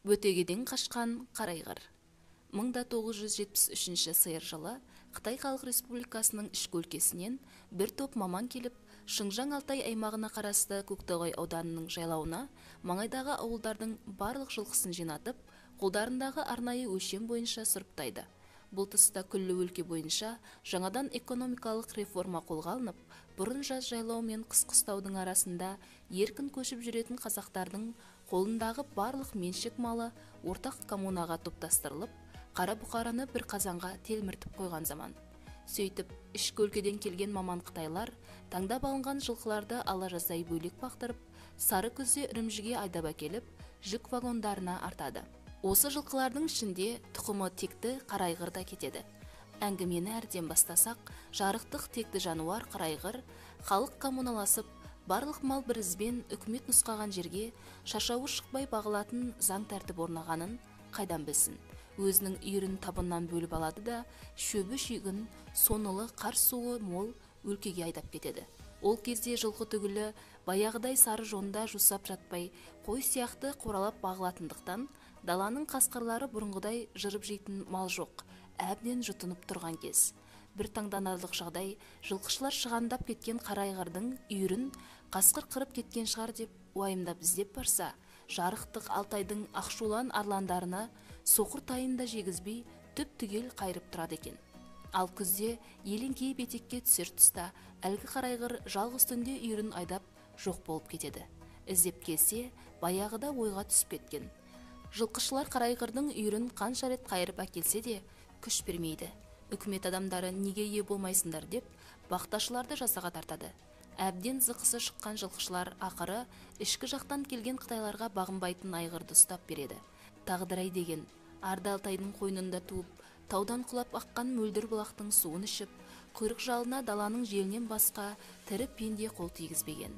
Бөтегеден қашқан қарайғыр. 1973 сыйыр жылы Қытай Халық Республикасының ішкі өлкесінен бір топ маман келіп, Шыңжаң Алтай аймағына қарасты Көктоғай ауданының жайлауына маңайдағы ауылдардың барлық жылқысын жинатып, қолдарындағы арнайы өлшем бойынша сұрыптайды. Бұл тұста күллі өлке бойынша жаңадан экономикалық реформа қолға алынып, бұрын жаз жайлау мен қыс қыстаудың арасында еркін көшіп жүретін қазақтардың қолындағы барлық меншік малы ортақ коммунаға топтастырылып, қара бұқараны бір қазанға телміртіп қойған заман. Сөйтіп, ішкі өлкеден келген маман қытайлар таңдап алынған жылқыларды ала жаздай бөлек бақтырып, сары күзде үрімжіге айдап әкеліп, жүк вагондарына артады. Осы жылқылардың ішінде тұқымы текті қарайғыр да кетеді. Әңгімені әрден бастасақ, жарықтық текті жануар қарайғыр, халық коммуналасып, барлық мал бір ізбен үкімет нұсқаған жерге шашауы шықпай бағылатын заң тәртіп орнағанын қайдан білсін. Өзінің үйірін табыннан бөліп алады да, шөбі шүйгін, сонылы қар суы мол өлкеге айдап кетеді. Ол кезде жылқы түгілі баяғыдай сары жонда жусап жатпай, қой сияқты қоралап бағылатындықтан, даланың қасқырлары бұрынғыдай жырып жейтін мал жоқ, әбден жұтынып тұрған кез. Бір таңданарлық жағдай, жылқышылар шығандап кеткен қарайғырдың үйірін қасқыр қырып кеткен шығар деп уайымдап іздеп барса, жарықтық Алтайдың ақшулан арландарына соқыр тайында жегізбей түп-түгел қайырып тұрады екен. Ал күзде елеңкей бетекке түсер тұста әлгі қарайғыр жалғыз түнде үйірін айдап жоқ болып кетеді. Іздеп келсе, баяғыда ойға түсіп кеткен. Жылқышылар қарайғырдың үйірін қанша рет қайырып әкелсе де күш бермейді. Үкімет адамдары неге ие болмайсыңдар деп бақташыларды жазаға тартады. Әбден зықысы шыққан жылқышылар ақыры ішкі жақтан келген қытайларға бағынбайтын айғырды ұстап береді. Тағдырай деген Арда Алтайдың қойнында туып, таудан құлап аққан мөлдір бұлақтың суын ішіп, құйрық жалына даланың желінен басқа тірі пенде қол тигізбеген.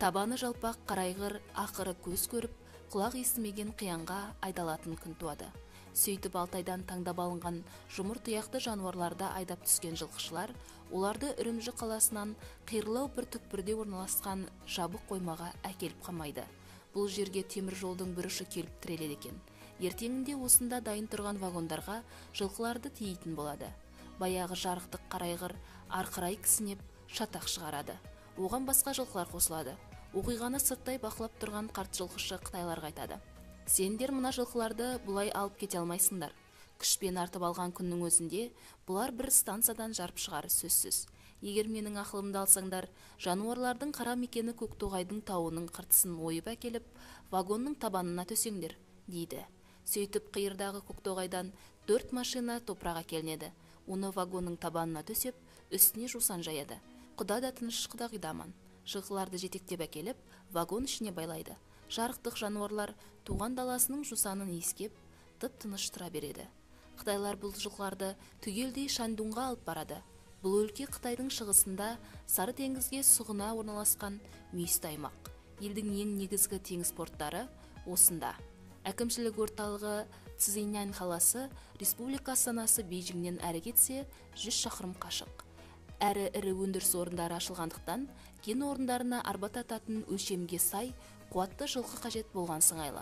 Табаны жалпақ қарайғыр ақыры көз көріп, құлақ естімеген қиянға айдалатын күн туады. Сөйтіп Алтайдан таңдап алынған жұмыр тұяқты жануарларды айдап түскен жылқышылар, оларды Үрімжі қаласынан қиырлау бір түкпірде орналасқан жабық қоймаға әкеліп қамайды. Бұл жерге темір жолдың бір ұшы келіп тіреледі екен. Ертеңінде осында дайын тұрған вагондарға жылқыларды тиейтін болады. Баяғы жарықтық қарайғыр арқырай кісінеп шатақ шығарады. Оған басқа жылқылар қосылады. Оқиғаны сырттай бақылап тұрған қарт жылқышы қытайларға айтады: сендер мына жылқыларды бұлай алып кете алмайсыңдар. Күшпен артып алған күннің өзінде бұлар бір станциядан жарып шығары сөзсіз. Егер менің ақылымды алсаңдар, жануарлардың қара мекені Көктоғайдың тауының қыртысын ойып әкеліп, вагонның табанына төсеңдер, дейді. Сөйтіп қиырдағы Көктоғайдан 4 машина топырақ әкелінеді. Оны вагонның табанына төсеп, үстіне жусан жаяды. Құда да тыныш құдағидаман. Жылқыларды жетектеп әкеліп, вагон ішіне байлайды. Жарықтық жануарлар туған даласының жусанын иіскеп, тып-тыныш тұра береді. Қытайлар бұл жылқыларды түгелдей Шандунға алып барады. Бұл өлке Қытайдың шығысында Сары теңізге сұғына орналасқан мүйісті аймақ. Елдің ең негізгі теңіз порттары осында. Әкімшілік орталығы Цзиньян қаласы, республика астанасы Бейжіңнен әрі кетсе 100 шақырым қашық. Әрі ірі өндіріс орындары ашылғандықтан, кен орындарына арба тартатын өлшемге сай қуатты жылқы қажет болған сыңайлы.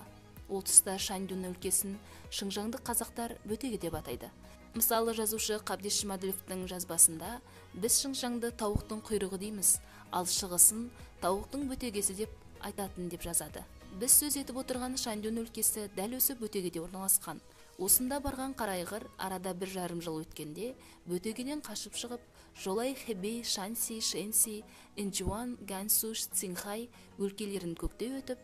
Ол тұста Шандун өлкесін шыңжаңды қазақтар бөтеге деп атайды. Мысалы, жазушы Қабдеш Жұмаділовтің жазбасында біз шыңжаңды тауықтың құйрығы дейміз, ал шығысын тауықтың бөтегесі деп айтатын деп жазады. Біз сөз етіп отырған Шандун өлкесі дәл осы бөтегеде орналасқан. Осында барған қарайғыр арада 1,5 жыл өткенде бөтегеден қашып шығып, жолай Хэбей, Шанси, Шэнси, Инчжуан, Гансу, Цинхай өлкелерін көктей өтіп,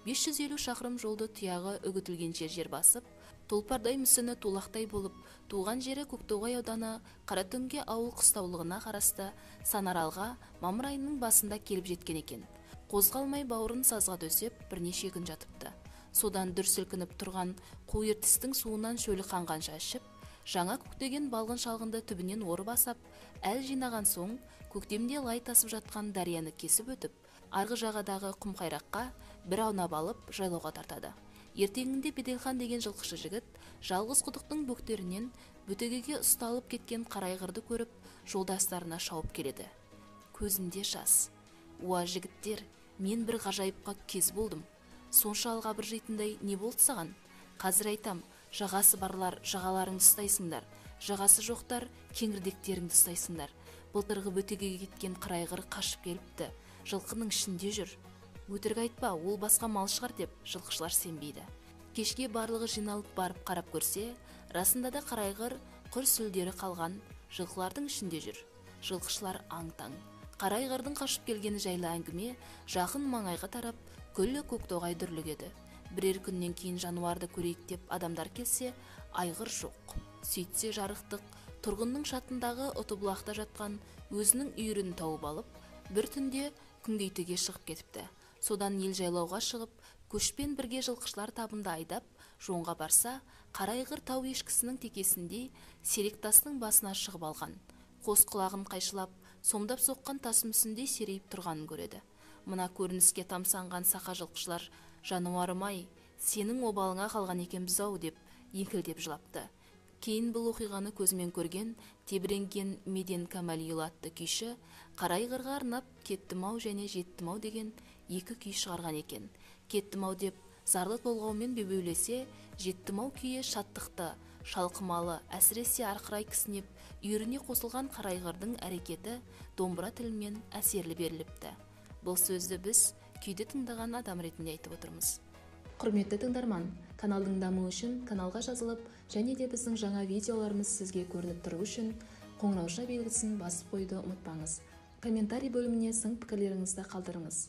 550 шақырым жолды тұяғы үгітілгенше жер басып, толпардай мүсіні тулақтай болып, туған жері Көктоғай ауданы Қаратөңге ауыл қыстаулығына қарасты Санаралға мамыр айының басында келіп жеткен екен. Қозғалмай бауырын сазға төсеп, бірнеше күн жатыпты. Содан дүр сілкініп тұрған қу ертістің суынан шөлі қанғанша ішіп, жаңа көктеген балғын шалғынды түбінен орып асап, әл жинаған соң, көктемде лай тасып жатқан дарияны кесіп өтіп, арғы жағадағы құм қайраққа бір аунап алып жайлауға тартады. Ертеңінде Беделхан деген жылқышы жігіт жалғыз құдықтың бөктерінен бөтегеге ұсталып кеткен қарайғырды көріп, жолдастарына шауып келеді. Көзінде жас. Уа жігіттер, мен бір ғажайыпқа кез болдым. Сонша алға бір жейтіндей не болды саған? Қазір айтам, жағасы барлар жағаларыңды ұстайсыңдар, жағасы жоқтар кеңірдектеріңді ұстайсыңдар. Былтырғы бөтегеге кеткен қырайғыр қашып келіпті, жылқының ішінде жүр. Өтірік айтпа, ол басқа мал шығар деп жылқышылар сенбейді. Кешке барлығы жиналып барып қарап көрсе, расында да қарайғыр құр сүлдері қалған жылқылардың ішінде жүр. Жылқышылар аң-таң. Қарайғырдың қашып келгені жайлы әңгіме жақын маңайға тарап, күллі Көктоғай дүрлігеді. Бірер күннен кейін жануарды көрейік деп адамдар келсе, айғыр жоқ. Сөйтсе жарықтық тұрғынның шатындағы ұтыбұлақта жатқан өзінің үйірін тауып алып, бір түнде күнгейтіге шығып кетіпті. Содан ел жайлауға шығып, көшпен бірге жылқышылар табында айдап, жонға барса, қарайғыр тау ешкісінің текесіндей серек тастың басына шығып алған. Қос құлағын қайшылап, сомдап соққан тас мүсіндей серейіп тұрғанын көреді. Мына көрініске тамсанған сақа жылқышылар, жануарым-ай, сенің обалыңа қалған екенбіз-ау деп еңкілдеп жылапты. Кейін бұл оқиғаны көзімен көрген, тебіренген Меден Камалиұлы атты күйші қарайғырға арнап кеттім-ау және жеттім-ау деген екі күй шығарған екен. Кеттім-ау деп зарлы толғаумен бебеулесе, жеттім-ау күйі шаттықты, шалқымалы, әсіресе арқырай кісінеп, үйіріне қосылған қарайғырдың әрекеті домбыра тілімен әсерлі беріліпті. Бұл сөзді біз күйді тыңдаған адам ретінде айтып отырмыз. Құрметті тыңдарман, каналдың дамуы үшін каналға жазылып, және де біздің жаңа видеоларымыз сізге көрініп тұру үшін қоңырауша белгісін басып қойды ұмытпаңыз. Комментарий бөліміне сын пікірлеріңізді қалдырыңыз.